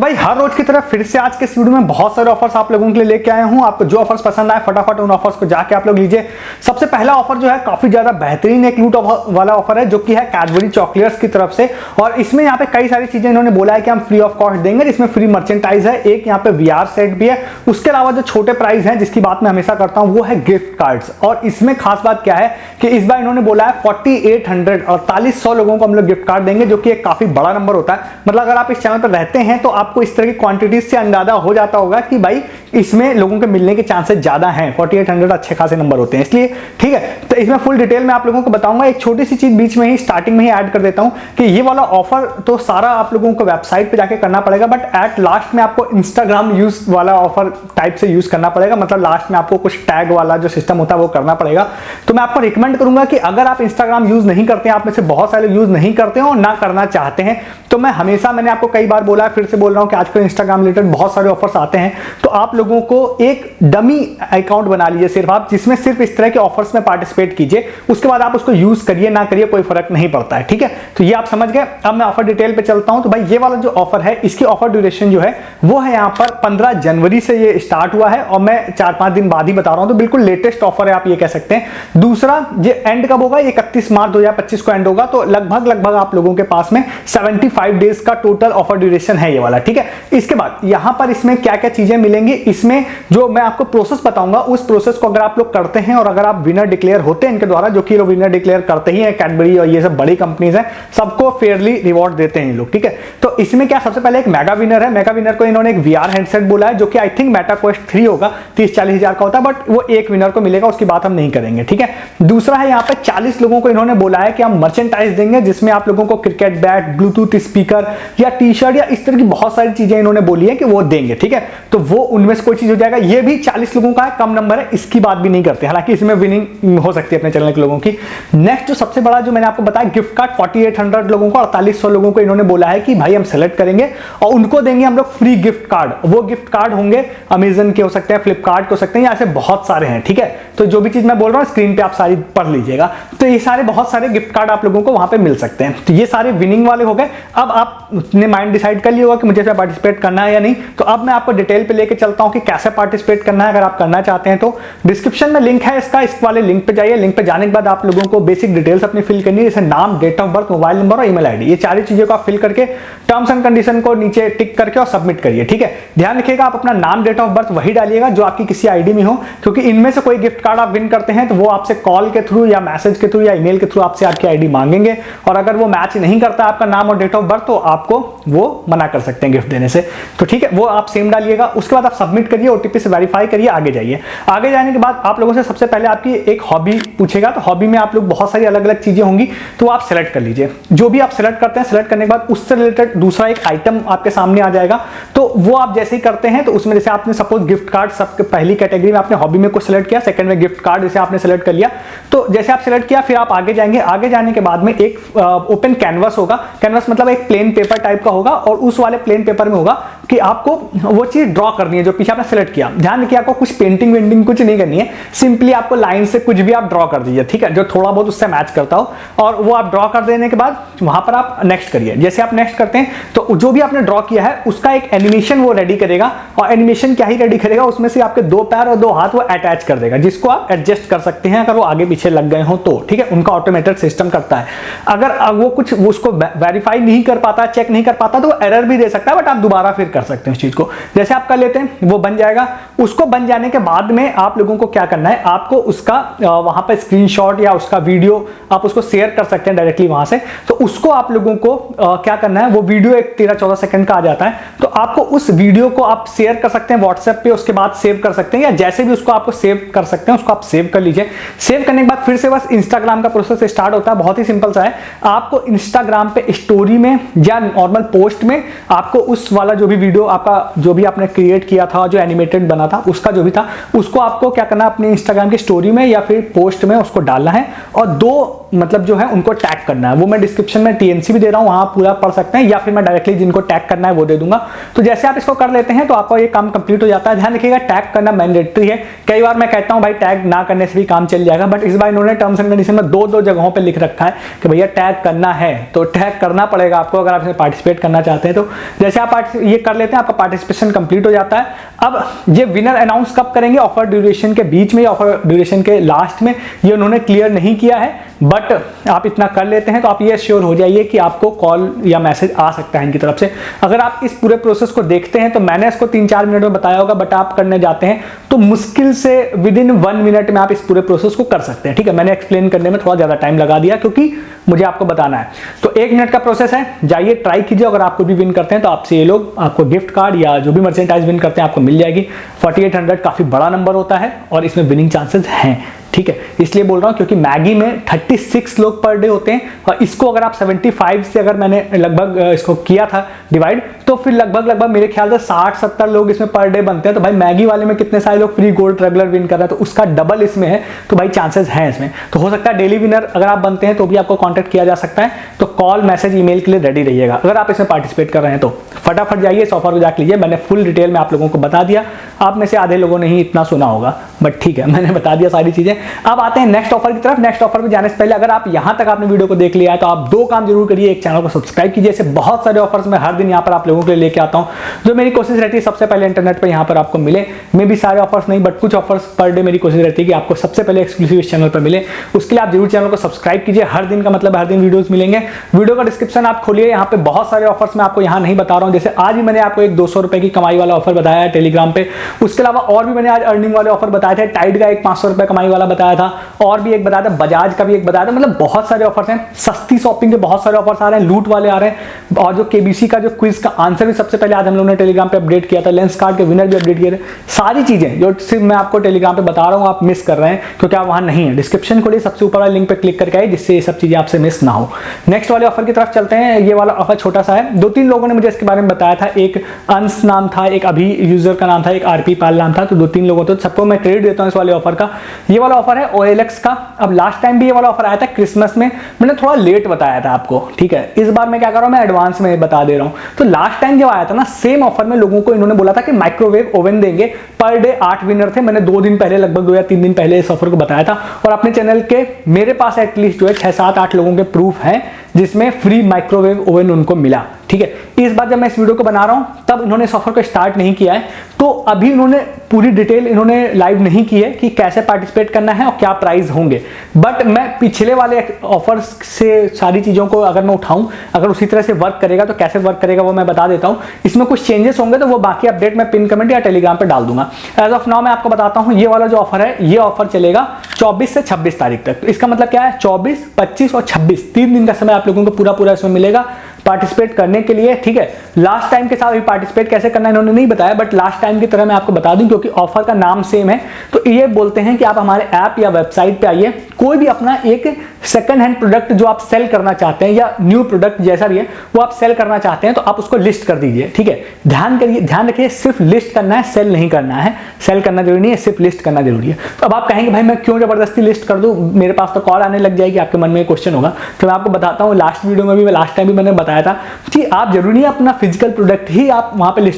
भाई हर रोज की तरह फिर से आज के इस वीडियो में बहुत सारे ऑफर्स आप लोगों के लिए लेके आया हूं। आपको जो ऑफर्स पसंद आए फटाफट उन ऑफर्स को जाके आप लोग लीजिए। सबसे पहला ऑफर जो है काफी ज्यादा बेहतरीन एक लूट वाला ऑफर है जो कि है कैडबरी चॉकलेट्स की तरफ से। और इसमें यहाँ पे कई सारी चीजें इन्होंने बोला है कि हम फ्री ऑफ कॉस्ट देंगे। इसमें फ्री मर्चेंटाइज है, एक यहाँ पे VR सेट भी है। उसके अलावा जो छोटे प्राइस है जिसकी बात मैं हमेशा करता हूँ वो है गिफ्ट कार्ड्स। और इसमें खास बात क्या है कि इस बार इन्होंने बोला है 4800 और 4300 लोगों को हम लोग गिफ्ट कार्ड देंगे, जो कि एक काफी बड़ा नंबर होता है। मतलब अगर आप इस चैनल पर रहते हैं तो आपको इस तरह की क्वांटिटीज से अंदाजा हो जाता होगा कि भाई इसमें लोगों के मिलने के चांसेस ज्यादा हैं। 4800 अच्छे खासे नंबर होते हैं, इसलिए ठीक है। तो इसमें फुल डिटेल में आप लोगों को बताऊंगा। एक छोटी सी चीज बीच में ही स्टार्टिंग में ही ऐड कर देता हूं कि ये वाला ऑफर तो सारा आप लोगों को वेबसाइट पे जाके करना पड़ेगा, बट एट लास्ट में आपको इंस्टाग्राम यूज वाला ऑफर टाइप से यूज करना पड़ेगा। मतलब लास्ट में आपको कुछ टैग वाला जो सिस्टम होता है वो करना पड़ेगा। तो मैं आपको रिकमेंड करूंगा कि अगर आप इंस्टाग्राम यूज नहीं करते हैं, आप में से बहुत सारे यूज नहीं करते हैं और ना करना चाहते हैं, तो मैं हमेशा मैंने आपको कई बार बोला है, फिर से बोल रहा हूं कि आजकल इंस्टाग्राम रिलेटेड बहुत सारे ऑफर्स आते हैं। तो आप लोगों को एक डमी अकाउंट बना लीजिए सिर्फ आप, जिसमें सिर्फ इस तरह के ऑफर्स में पार्टिसिपेट कीजिए। उसके बाद आप उसको यूज करिए ना करिए कोई फर्क नहीं पड़ता है, ठीक है। तो ये आप समझ गए। अब मैं ऑफर डिटेल पे चलता हूं। तो भाई ये वाला जो ऑफर है इसकी ऑफर ड्यूरेशन जो है वो है यहाँ पर 15 जनवरी से ये स्टार्ट हुआ है और मैं 4-5 दिन बाद ही बता रहा हूं। तो बिल्कुल लेटेस्ट ऑफर है, आप ये कह सकते हैं। दूसरा ये एंड कब होगा, 31 मार्च 2025 को एंड होगा। तो लगभग आप लोगों के पास में 75 डेज का टोटल ऑफर ड्यूरेशन है ये वाला, ठीक है। इसके बाद यहां पर इसमें क्या क्या चीजें मिलेंगी, इसमें जो मैं आपको प्रोसेस बताऊंगा उस प्रोसेस को अगर आप लोग करते हैं और अगर आप विनर डिक्लेयर होते हैं इनके द्वारा, जो कि लोग विनर डिक्लेयर करते ही हैं, कैडबरी और ये सब बड़ी कंपनीज हैं, सबको फेयरली रिवॉर्ड देते हैं लोग, ठीक है। तो इसमें क्या सबसे पहले एक मेगा विनर है। मेगा विनर को इन्होंने एक VR हेडसेट बोला है जो कि आई थिंक मेटा क्वेस्ट 3 होगा, 30-40 हजार का होता है, बट वो एक विनर को मिलेगा, उसकी बात हम नहीं करेंगे, ठीक है। दूसरा है यहाँ पे 40 लोगों को इन्होंने बोला है कि हम मर्चेंटाइज देंगे, जिसमें आप लोगों को क्रिकेट बैट, ब्लूटूथ स्पीकर या टी-शर्ट या इस तरह की बहुत सारी चीजें इन्होंने बोली है कि वो देंगे, ठीक है। तो वो उनमें से कोई चीज हो जाएगा। ये भी 40 लोगों का है, कम नंबर है, इसकी बात भी नहीं करते। हालांकि इसमें विनिंग हो सकती है अपने चैनल के लोगों की। नेक्स्ट जो सबसे बड़ा जो मैंने आपको बताया गिफ्ट कार्ड 4800 लोगों को, 4800 लोगों को इन्होंने बोला है कि भाई हम सेलेक्ट करेंगे और उनको देंगे हम लोग फ्री गिफ्ट कार्ड। वो गिफ्ट कार्ड होंगे अमेजन के हो सकते हैं, फ्लिपकार्ट के हो सकते हैं, ऐसे बहुत सारे हैं, ठीक है। तो जो भी चीज मैं बोल रहा हूं स्क्रीन पे आप सारी पढ़ लीजिएगा। तो ये सारे बहुत सारे गिफ्ट कार्ड आप लोगों को वहां पे मिल सकते हैं। तो ये सारे विनिंग वाले हो गए। अब आपने माइंड डिसाइड कर लिया होगा कि मुझे इसमें पार्टिसिपेट करना है या नहीं। तो अब मैं आपको डिटेल पे लेके चलता हूं कि कैसे पार्टिसिपेट करना है। अगर आप करना चाहते हैं तो डिस्क्रिप्शन में लिंक है इसका, इस वाले लिंक पे जाइए। लिंक पे जाने के बाद आप लोगों को बेसिक डिटेल्स अपनी फिल करनी है, जैसे नाम, date of birth, mobile number और ईमेल आईडी। ये सारी चीजों को आप फिल करके टर्म्स एंड कंडीशन को नीचे टिक करके और सबमिट करिए, ठीक है। ध्यान रखिएगा आप अपना नाम, डेट ऑफ बर्थ वही डालिएगा जो आपकी किसी आईडी में हो, क्योंकि इनमें से कोई गिफ्ट कार्ड आप विन करते हैं तो वो आपसे कॉल के थ्रू या मैसेज के थ्रू या ईमेल के थ्रू आपसे आपकी आईडी मांगेंगे। और अगर वो मैच नहीं करता आपका नाम और डेट ऑफ बर्थ तो आपको वो मना कर सकते हैं गिफ्ट देने से। तो ठीक है, वो आप सेम डालिएगा। उसके बाद आप सबमिट करिए, OTP से वेरीफाई करिए, आगे जाइए। आगे जाने के बाद आप लोगों से सबसे पहले आपकी एक हॉबी पूछेगा। तो हॉबी में आप लोग बहुत सारी अलग अलग चीजें होंगी, तो आप सेलेक्ट कर लीजिए। जो भी आप सेलेक्ट करते हैं, सेलेक्ट करने के बाद उससे रिलेटेड दूसरा एक आइटम आपके सामने आ जाएगा। तो वो आप जैसे ही करते हैं तो उसमें जैसे आपने सपोज गिफ्ट कार्ड सबके पहली कैटेगरी में आपने हॉबी में कुछ सेलेक्ट किया, सेकंड में गिफ्ट कार्ड जैसे आपने सेलेक्ट कर लिया। तो जैसे आप सेलेक्ट किया फिर आप आगे जाएंगे। आगे जाने के बाद में एक ओपन कैनवस होगा। कैनवस मतलब एक प्लेन पेपर टाइप का होगा और उस वाले प्लेन पेपर में होगा कि आपको वो चीज ड्रॉ करनी है जो पीछे आपने सेलेक्ट किया। ध्यान रखिए आपको कुछ पेंटिंग वेंटिंग कुछ नहीं करनी है, सिंपली आपको लाइन से कुछ भी आप ड्रॉ कर दीजिए, ठीक है, जो थोड़ा बहुत उससे मैच करता हो। और वो आप ड्रॉ कर देने के बाद वहां पर आप नेक्स्ट करिए। जैसे आप नेक्स्ट करते हैं तो जो भी आपने ड्रॉ किया है उसका एक एनिमेशन वो रेडी करेगा। और एनिमेशन क्या ही रेडी करेगा, उसमें से आपके 2 पैर और 2 हाथ वो अटैच कर देगा, जिसको आप एडजस्ट कर सकते हैं अगर वो आगे पीछे लग गए हो तो, ठीक है। उनका ऑटोमेटेड सिस्टम करता है। अगर वो कुछ उसको वेरीफाई नहीं कर पाता, चेक नहीं कर पाता तो एरर भी दे सकता है, बट आप दोबारा फिर कर सकते हैं उस चीज को। जैसे आप कर लेते हैं वो बन जाएगा। उसको बन जाने के बाद में आप लोगों को क्या करना है, आपको उसका वहां पर स्क्रीनशॉट या उसका वीडियो आप उसको शेयर कर सकते हैं डायरेक्टली वहां से। तो उसको आप लोगों को क्या करना है, वो वीडियो एक 13-14 सेकंड का आ जाता है। तो आपको उस वीडियो को आप शेयर कर सकते हैं व्हाट्सएप पे, उसके बाद सेव कर सकते हैं या जैसे भी उसको आपको सेव कर सकते हैं उसको आप सेव कर लीजिए। सेव करने के बाद फिर से बस इंस्टाग्राम का प्रोसेस स्टार्ट होता है। बहुत ही सिंपल सा है। आपको इंस्टाग्राम पे स्टोरी में या नॉर्मल पोस्ट में आपको उस वाला जो भी वीडियो आपका जो भी आपने क्रिएट किया था, जो एनिमेटेड बना था, उसका जो भी था, उसको आपको क्या करना है, अपने इंस्टाग्राम की स्टोरी में या फिर पोस्ट में उसको डालना है और 2 मतलब जो है उनको टैग करना है। वो मैं डिस्क्रिप्शन में TNC भी दे रहा हूं, वहां पूरा पढ़ सकते हैं, या फिर मैं डायरेक्टली जिनको टैग करना है वो दे दूंगा। तो जैसे आप इसको कर लेते हैं तो आपका ये काम कंप्लीट हो जाता है। ध्यान रखिएगा टैग करना मैंडेटरी है। कई बार मैं कहता हूं भाई टैग ना करने से भी काम चल जाएगा, बट इस बार इन्होंने टर्म्स एंड कंडीशन में 2 जगहों पर लिख रखा है कि भैया टैग करना है, तो टैग करना पड़ेगा आपको अगर आप इसमें पार्टिसिपेट करना चाहते हैं। तो जैसे आप ये कर लेते हैं, आपका पार्टिसिपेशन कंप्लीट हो जाता है। अब ये विनर अनाउंस कब करेंगे, ऑफर ड्यूरेशन के बीच में या ऑफर ड्यूरेशन के लास्ट में, ये उन्होंने क्लियर नहीं किया है, बट आप इतना कर लेते हैं तो आप ये श्योर हो जाइए कि आपको कॉल या मैसेज आ सकता है इनकी तरफ से। अगर आप इस पूरे प्रोसेस को देखते हैं तो मैंने इसको 3-4 मिनट में बताया होगा, बट आप करने जाते हैं तो मुश्किल से विदिन 1 मिनट में आप इस पूरे प्रोसेस को कर सकते हैं। ठीक है, मैंने एक्सप्लेन करने में थोड़ा ज्यादा टाइम लगा दिया क्योंकि मुझे आपको बताना है। तो 1 मिनट का प्रोसेस है, जाइए ट्राई कीजिए। अगर आपको भी विन करते हैं तो आपसे ये लोग आपको गिफ्ट कार्ड या जो भी मर्चेंटाइज विन करते हैं आपको मिल जाएगी। 4800 काफी बड़ा नंबर होता है और इसमें विनिंग चांसेस हैं। ठीक है, इसलिए बोल रहा हूं क्योंकि मैगी में 36 लोग पर डे होते हैं और इसको अगर आप 75 से अगर मैंने लगभग इसको किया था डिवाइड, तो फिर लगभग मेरे ख्याल से 60-70 लोग इसमें पर डे बनते हैं। तो भाई मैगी वाले में कितने सारे लोग फ्री गोल्ड रेगुलर विन कर रहे हैं, तो उसका डबल इसमें है। तो भाई चांसेस हैं इसमें, तो हो सकता है डेली विनर अगर आप बनते हैं तो भी आपको कॉन्टेक्ट किया जा सकता है। तो कॉल मैसेज ईमेल के लिए रेडी रहिएगा अगर आप इसमें पार्टिसिपेट कर रहे हैं। तो फटाफट जाइए इस ऑफर को जाके लीजिए। मैंने फुल डिटेल में आप लोगों को बता दिया, आप में से आधे लोगों ने ही इतना सुना होगा, बट ठीक है मैंने बता दिया सारी चीजें। अब आते हैं नेक्स्ट ऑफर की तरफ। नेक्स्ट ऑफर पे जाने से पहले अगर आप यहां तक आपने वीडियो को देख लिया है तो आप 2 काम जरूर करिए। एक, चैनल को सब्सक्राइब कीजिए, ऐसे बहुत सारे ऑफर्स मैं हर दिन यहां पर आप लोगों के लिए लेके आता हूं, जो मेरी कोशिश रहती है सबसे पहले इंटरनेट पे यहां पर आपको मिले। मे भी सारे ऑफर्स नहीं, बट कुछ ऑफर्स पर डे मेरी कोशिश रहती है कि आपको सबसे पहले एक्सक्लूसिव इस चैनल पर मिले। उसके लिए आप जरूर चैनल को सब्सक्राइब कीजिए। हर दिन का मतलब हर दिन वीडियोस मिलेंगे। वीडियो का डिस्क्रिप्शन आप खोलिए, यहाँ पे बहुत सारे ऑफर्स मैं आपको यहाँ नहीं बता रहा हूँ। जैसे आज ही मैंने आपको एक 200 रुपए की कमाई वाला ऑफर बताया है टेलीग्राम पे। उसके अलावा और भी मैंने आज अर्निंग वाले ऑफर बताए थे। टाइड का एक 500 रुपए कमाई वाला बताया था, और भी एक बताया था, बजाज का भी एक बताया था। मतलब बहुत सारे ऑफर्स हैं। सस्ती शॉपिंग के बहुत सारे ऑफर्स आ रहे हैं, लूट वाले आ रहे हैं। और जो केबीसी का जो क्विज का आंसर भी सबसे पहले आज हम लोगों ने टेलीग्राम पे अपडेट किया था। लेंस कार्ड के विनर भी अपडेट किए थे। सारी चीजें जो सिर्फ मैं आपको टेलीग्राम पे बता रहा हूँ आप मिस कर रहे हैं क्योंकि आप वहां नहीं है। डिस्क्रिप्शन खोलिए, सबसे ऊपर वाले लिंक पे क्लिक करके आइए, जिससे ये सब चीजें आपसे मिस ना हो। नेक्स्ट वाले ऑफर की तरफ चलते हैं। ये वाला ऑफर छोटा सा है, 2-3 लोगों ने मुझे इसके बारे में बताया था। एक अंश नाम था, एक अभी यूजर का नाम था, एक आरपी पाल नाम था। तो 2-3 लोगों तो सबको मैं क्रेडिट देता हूँ इस वाले ऑफर का। ये वाला ऑफर है OLX का। अब लास्ट टाइम भी ये वाला ऑफर आया था क्रिसमस में, मैंने थोड़ा लेट बताया था आपको। ठीक है, इस बार मैं क्या कर रहा हूँ, मैं एडवांस में बता दे रहा हूँ। तो लास्ट टाइम जब आया था ना, सेम ऑफर में लोगों को इन्होंने बोला था कि माइक्रोवेव ओवन देंगे। पर डे 8 विनर थे। मैंने 2 दिन पहले, लगभग 2 या 3 दिन पहले इस ऑफर को बताया था। और अपने चैनल के मेरे पास एटलीस्ट जो है 6-7-8 लोगों के प्रूफ हैं जिसमें फ्री माइक्रोवेव ओवन उनको मिला। ठीक है, इस बार जब मैं इस वीडियो को बना रहा हूं तब इन्होंने इस ऑफर को स्टार्ट नहीं किया है, तो अभी इन्होंने पूरी डिटेल इन्होंने लाइव नहीं की है कि कैसे पार्टिसिपेट करना है और क्या प्राइस होंगे। बट मैं पिछले वाले ऑफर्स से सारी चीजों को अगर मैं उठाऊं, अगर उसी तरह से वर्क करेगा तो कैसे वर्क करेगा वो मैं बता देता हूं। इसमें कुछ चेंजेस होंगे तो वो बाकी अपडेट मैं पिन कमेंट या टेलीग्राम पे डाल दूंगा। एज ऑफ नाउ मैं आपको बताता हूं, ये वाला जो ऑफर है ये ऑफर चलेगा 24 से 26 तारीख तक। तो इसका मतलब क्या है, 24, 25 और 26 3 दिन का समय आप लोगों को पूरा इसमें मिलेगा पार्टिसिपेट करने के लिए। ठीक है, लास्ट टाइम के साथ भी पार्टिसिपेट कैसे करना है इन्होंने नहीं बताया, बट लास्ट टाइम की तरह मैं आपको बता दूं क्योंकि ऑफर का नाम सेम है। तो ये बोलते हैं कि आप हमारे ऐप या वेबसाइट पे आइए, कोई भी अपना एक सेकंड हैंड प्रोडक्ट जो आप सेल करना चाहते हैं या न्यू प्रोडक्ट जैसा भी है वो आप सेल करना चाहते हैं तो आप उसको लिस्ट कर दीजिए। ठीक है, ध्यान रखिए, सिर्फ लिस्ट करना है, सेल नहीं करना है। सेल करना जरूरी नहीं है, सिर्फ लिस्ट करना जरूरी है। तो अब आप कहेंगे भाई मैं क्यों जबरदस्ती लिस्ट कर दूं, मेरे पास तो कॉल आने लग जाएगी, आपके मन में क्वेश्चन होगा। तो मैं आपको बताता हूं, लास्ट वीडियो में भी, लास्ट टाइम भी मैंने बताया था कि आप जरूरी नहीं अपना फिजिकल प्रोडक्ट ही आप वहां पे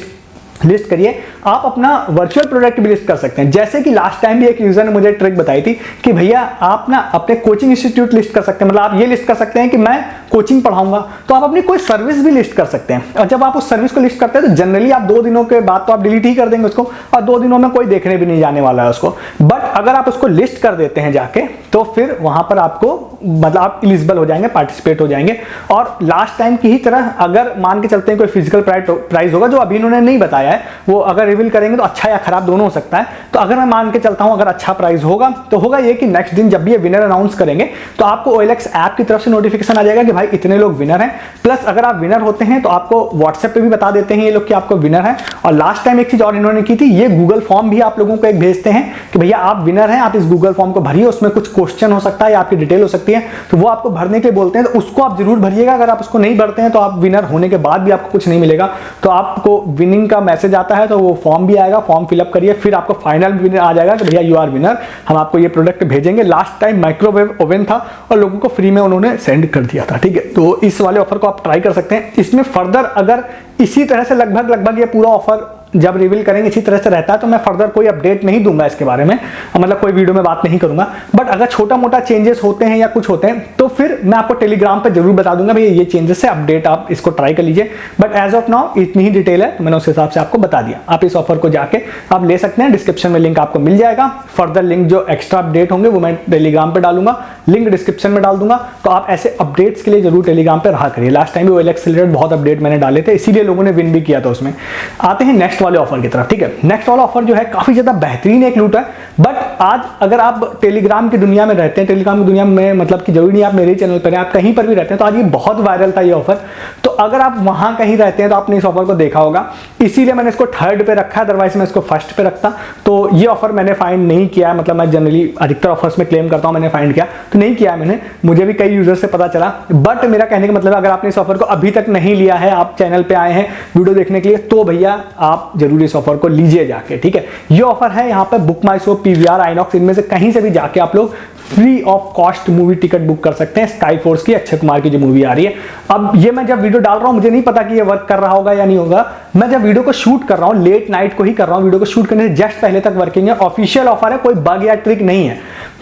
लिस्ट करिए, आप अपना वर्चुअल प्रोडक्ट भी लिस्ट कर सकते हैं। जैसे कि लास्ट टाइम भी एक यूजर ने मुझे ट्रिक बताई थी कि भैया आप ना अपने कोचिंग इंस्टीट्यूट लिस्ट कर सकते हैं। मतलब आप ये लिस्ट कर सकते हैं कि मैं कोचिंग पढ़ाऊंगा, तो आप अपनी कोई सर्विस भी लिस्ट कर सकते हैं। और जब आप उस सर्विस को लिस्ट करते हैं तो जनरली आप 2 दिनों के बाद तो आप डिलीट ही कर देंगे उसको, और 2 दिनों में कोई देखने भी नहीं जाने वाला है उसको। बट अगर आप उसको लिस्ट कर देते हैं जाके, तो फिर वहां पर आपको मतलब आप एलिजिबल हो जाएंगे, पार्टिसिपेट हो जाएंगे। और लास्ट टाइम की ही तरह अगर मान के चलते हैं कोई फिजिकल प्राइस होगा जो अभी इन्होंने नहीं बताया है, वो अगर रिवील करेंगे तो अच्छा या खराब दोनों हो सकता है। तो अगर मैं मान के चलता हूं अगर अच्छा प्राइस होगा तो होगा ये कि नेक्स्ट दिन जब भी ये विनर अनाउंस करेंगे तो आपको OLX ऐप की तरफ से नोटिफिकेशन आ जाएगा कि भाई इतने लोग विनर हैं। प्लस अगर आप विनर होते हैं तो आपको व्हाट्सएप पे भी बता देते हैं ये लोग कि आपको विनर है। और लास्ट टाइम एक चीज और इन्होंने की थी, ये गूगल फॉर्म भी आप लोगों को एक भेजते हैं कि भैया आप विनर हैं, आप इस गूगल फॉर्म को भरिए, उसमें कुछ क्वेश्चन हो सकता है या आपकी डिटेल हो सकती है, तो वो आपको भरने के लिए बोलते हैं। तो उसको आप जरूर भरिएगा। अगर आप उसको नहीं भरते हैं तो आप विनर होने के बाद भी आपको कुछ नहीं मिलेगा। तो आपको विनिंग का मैसेज आता है तो वो फॉर्म भी आएगा, फॉर्म फिलअप करिए, फिर आपको फाइनल विनर आ जाएगा कि भैया यू आर विनर, हम आपको ये प्रोडक्ट भेजेंगे। लास्ट टाइम माइक्रोवेव ओवन था और लोगों को फ्री में उन्होंने सेंड कर दिया था। ठीक है, तो इस वाले ऑफर को आप ट्राई कर सकते हैं। इसमें फर्दर अगर इसी तरह से लगभग ये पूरा ऑफर जब रिवील करेंगे इसी तरह से रहता है, तो मैं फर्दर कोई अपडेट नहीं दूंगा इसके बारे में, मतलब कोई वीडियो में बात नहीं करूंगा। बट अगर छोटा मोटा चेंजेस होते हैं या कुछ होते हैं तो फिर मैं आपको टेलीग्राम पे जरूर बता दूंगा भैया ये चेंजेस है, अपडेट आप इसको ट्राई कर लीजिए। बट एज ऑफ नाउ इतनी ही डिटेल है, तो मैंने उस हिसाब से आपको बता दिया। आप इस ऑफर को जाके आप ले सकते हैं, डिस्क्रिप्शन में लिंक आपको मिल जाएगा। फर्दर लिंक जो एक्स्ट्रा अपडेट होंगे वो मैं टेलीग्राम पे डालूंगा, लिंक डिस्क्रिप्शन में डाल दूंगा। तो आप ऐसे अपडेट्स के लिए जरूर टेलीग्राम पे रहा करिए। लास्ट टाइम भी OLX से रिलेटेड बहुत अपडेट मैंने डाले थे, इसीलिए लोगों ने विन भी किया था उसमें। आते हैं नेक्स्ट वाले ऑफर की तरफ, ठीक है। नेक्स्ट वाला ऑफर जो है काफी ज्यादा बेहतरीन एक लूट है। बट आज अगर आप टेलीग्राम की दुनिया में रहते हैं, टेलीग्राम की दुनिया में मतलब कि जरूरी नहीं आप मेरे चैनल पर हैं, आप कहीं पर भी रहते हैं, तो आज ये बहुत वायरल था ये ऑफर। तो अगर आप वहां कहीं रहते हैं तो आपने इस ऑफर को देखा होगा, इसीलिए मैंने इसको थर्ड पे रखा है, अदरवाइज मैं इसको फर्स्ट पे रखता। तो ये ऑफर मैंने फाइंड नहीं किया, मतलब मैं जनरली अधिकतर ऑफर्स में क्लेम करता हूं मैंने फाइंड किया, तो नहीं किया मैंने, मुझे भी कई यूजर से पता चला। बट मेरा कहने का मतलब अगर आपने इस ऑफर को अभी तक नहीं लिया है, आप चैनल पे आए हैं वीडियो देखने के लिए, तो भैया आप जरूर इस ऑफर को लीजिए जाके, ठीक है। ये ऑफर है यहाँ पे बुक माई शो, PVR, आइनॉक्स, इनमें से कहीं से भी जाके आप लोग free of cost movie ticket book कर सकते हैं। स्काई फोर्स की अक्षय कुमार की जो मूवी आ रही है, अब ये मैं जब वीडियो डाल रहा हूं मुझे नहीं पता कि ये वर्क कर रहा होगा या नहीं होगा। मैं जब वीडियो को शूट कर रहा हूं, लेट नाइट को ही कर रहा हूं, वीडियो को शूट करने से जस्ट पहले तक वर्किंग है। ऑफिशियल ऑफर है, कोई बग या ट्रिक नहीं है।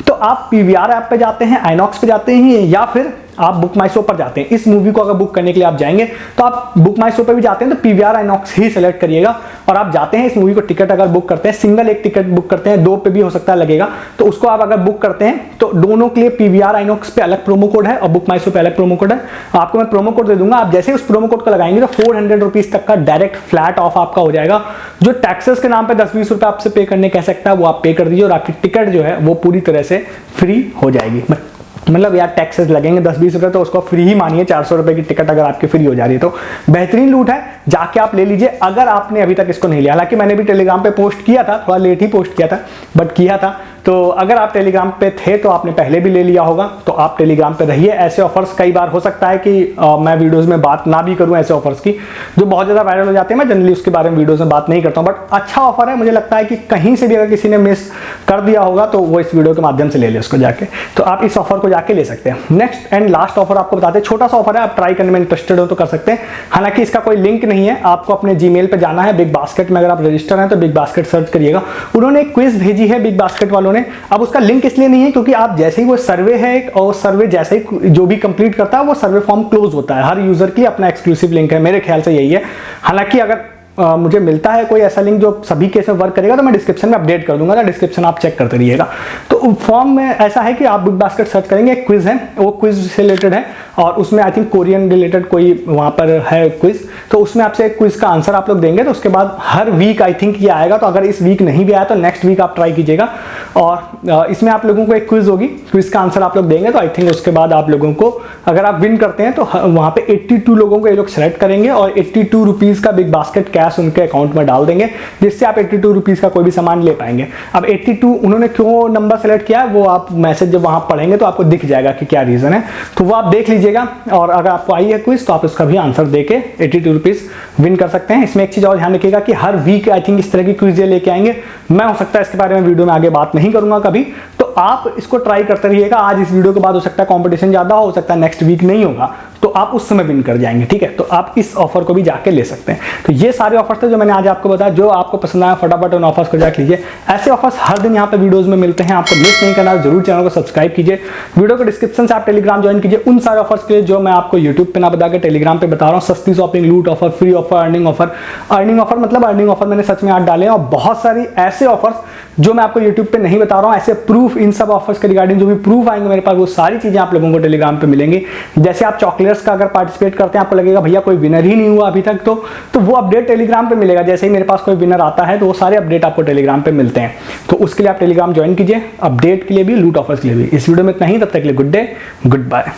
तो आप PVR ऐप पे जाते हैं, आइनॉक्स पे जाते हैं, या फिर आप बुक माई शो पर जाते हैं। इस मूवी को अगर बुक करने के लिए आप जाएंगे तो आप बुक माई शो पर भी जाते हैं तो PVR आइनॉक्स ही सिलेक्ट करिएगा और आप जाते हैं। इस मूवी को टिकट अगर बुक करते हैं, सिंगल एक टिकट बुक करते हैं, 2 पे भी हो सकता है लगेगा, तो उसको आप अगर बुक करते हैं तो दोनों के लिए PVR आइनॉक्स पे अलग प्रोमो कोड है और बुक माई शो पे अलग प्रोमो कोड है। आपको मैं प्रोमो कोड दे दूंगा, आप जैसे उस प्रोमो कोड को लगाएंगे तो 400 रुपीज तक का डायरेक्ट फ्लैट ऑफ आपका हो जाएगा। जो टैक्सेस के नाम पे 10-20 रुपए आपसे पे करने कह सकता है वो आप पे कर दीजिए और आपकी टिकट जो है वो पूरी तरह से फ्री हो जाएगी। मतलब यार टैक्सेस लगेंगे 10-20 रुपए, तो उसको फ्री ही मानिए। 400 रुपए की टिकट अगर आपकी फ्री हो जा रही है तो बेहतरीन लूट है, जाके आप ले लीजिए अगर आपने अभी तक इसको नहीं लिया। हालांकि मैंने भी टेलीग्राम पे पोस्ट किया था, थोड़ा लेट ही पोस्ट किया था बट किया था। तो अगर आप टेलीग्राम पे थे तो आपने पहले भी ले लिया होगा, तो आप टेलीग्राम पे रहिए। ऐसे ऑफर्स कई बार हो सकता है कि मैं वीडियोस में बात ना भी करूं ऐसे ऑफर्स की जो बहुत ज्यादा वायरल हो जाते हैं, मैं जनरली उसके बारे में वीडियोस में बात नहीं करता हूं। बट अच्छा ऑफर है, मुझे लगता है कि कहीं से भी अगर किसी ने मिस कर दिया होगा तो वो इस वीडियो के माध्यम से ले ले उसको जाके, तो आप इस ऑफर को जाके ले सकते हैं। नेक्स्ट एंड लास्ट ऑफर आपको बताते हैं, छोटा सा ऑफर है, आप ट्राई करने में इंटरेस्टेड हो तो कर सकते हैं। हालांकि इसका कोई लिंक नहीं है, आपको अपने जीमेल पे जाना है, बिग बास्केट में अगर आप रजिस्टर हैं तो बिग बास्केट सर्च करिएगा। उन्होंने एक क्विज भेजी है बिग बास्केट वालों ने। अब उसका लिंक इसलिए नहीं है क्योंकि आप जैसे ही वो सर्वे है और सर्वे जैसे ही जो भी कंप्लीट करता है वो सर्वे फॉर्म क्लोज होता है। हर यूजर की अपना एक्सक्लूसिव लिंक है, मेरे ख्याल से यही है। हालांकि अगर मुझे मिलता है कोई ऐसा लिंक जो सभी केस में वर्क करेगा तो मैं डिस्क्रिप्शन में अपडेट कर दूंगा, डिस्क्रिप्शन आप चेक करते रहिएगा। तो फॉर्म में ऐसा है कि आप बिग बास्केट सर्च करेंगे, एक क्विज है, वो क्विज से रिलेटेड है और उसमें आई थिंक कोरियन रिलेटेड कोई वहां पर है क्विज, तो उसमें आपसे एक क्विज का आंसर आप लोग देंगे। तो उसके बाद हर वीक आई थिंक ये आएगा, तो अगर इस वीक नहीं भी आया तो नेक्स्ट वीक आप ट्राई कीजिएगा। और इसमें आप लोगों को एक क्विज होगी, क्विज का आंसर आप लोग देंगे तो आई थिंक उसके बाद आप लोगों को अगर आप विन करते हैं तो वहां पे 82 लोगों को ये लोग सेलेक्ट करेंगे और 82 रुपीज का बिग बास्केट कैश उनके अकाउंट में डाल देंगे, जिससे आप 82 रुपीज का कोई भी सामान ले पाएंगे। अब 82 उन्होंने क्यों नंबर सेलेक्ट किया वो आप मैसेज जब वहां पढ़ेंगे तो आपको दिख जाएगा कि क्या रीजन है, तो वो आप देख लीजिएगा। और अगर आपको आई है क्विज तो आप उसका भी आंसर देके 82 रुपीज विन कर सकते हैं। इसमें एक चीज और ध्यान रखिएगा कि हर वीक आई थिंक इस तरह की क्विज लेके आएंगे। मैं हो सकता है इसके बारे में वीडियो में आगे बात नहीं करूंगा कभी, तो आप इसको ट्राई करते रहिएगा। आज इस वीडियो के बाद हो सकता है कंपटीशन ज्यादा हो सकता है नेक्स्ट वीक नहीं होगा, तो आप उस समय विन कर जाएंगे, ठीक है। तो आप इस ऑफर को भी जाके ले सकते हैं। तो ये सारे ऑफर्स थे जो मैंने आज आपको बताया। जो आपको पसंद आया फटाफट उन ऑफर्स को जाके लीजिए। ऐसे ऑफर्स हर दिन यहाँ पे वीडियोस में मिलते हैं, आपको मिस नहीं करना, जरूर चैनल को सब्सक्राइब कीजिए। वीडियो को डिस्क्रिप्शन से आप टेलीग्राम ज्वाइन कीजिए उन सारे ऑफर्स के लिए जो मैं आपको यूट्यूब पे ना बता के टेलीग्राम पे बता रहा हूँ। सस्ती शॉपिंग, लूट offer, free offer, earning offer. Earning offer मतलब अर्निंग ऑफर मैंने सच में आज डाले हैं और बहुत सारी ऐसे ऑफर्स जो मैं आपको यूट्यूब पे नहीं बता रहा हूँ। ऐसे प्रूफ, इन सब ऑफर्स के रिगार्डिंग जो भी प्रूफ आएंगे मेरे पास वो सारी चीजें आप लोगों को टेलीग्राम पे मिलेंगी। जैसे आप चॉकलेट्स का अगर पार्टिसिपेट करते हैं, आपको लगेगा भैया कोई विनर ही नहीं हुआ अभी तक, तो वो अपडेट टेलीग्राम पे मिलेगा। जैसे ही मेरे पास कोई विनर आता है तो वो सारे अपडेट आपको टेलीग्राम पे मिलते हैं। तो उसके लिए आप टेलीग्राम ज्वाइन कीजिए, अपडेट के लिए भी, लूट ऑफर्स के लिए भी। इस वीडियो में इतना ही, तब तक के लिए गुड डे, गुड बाय।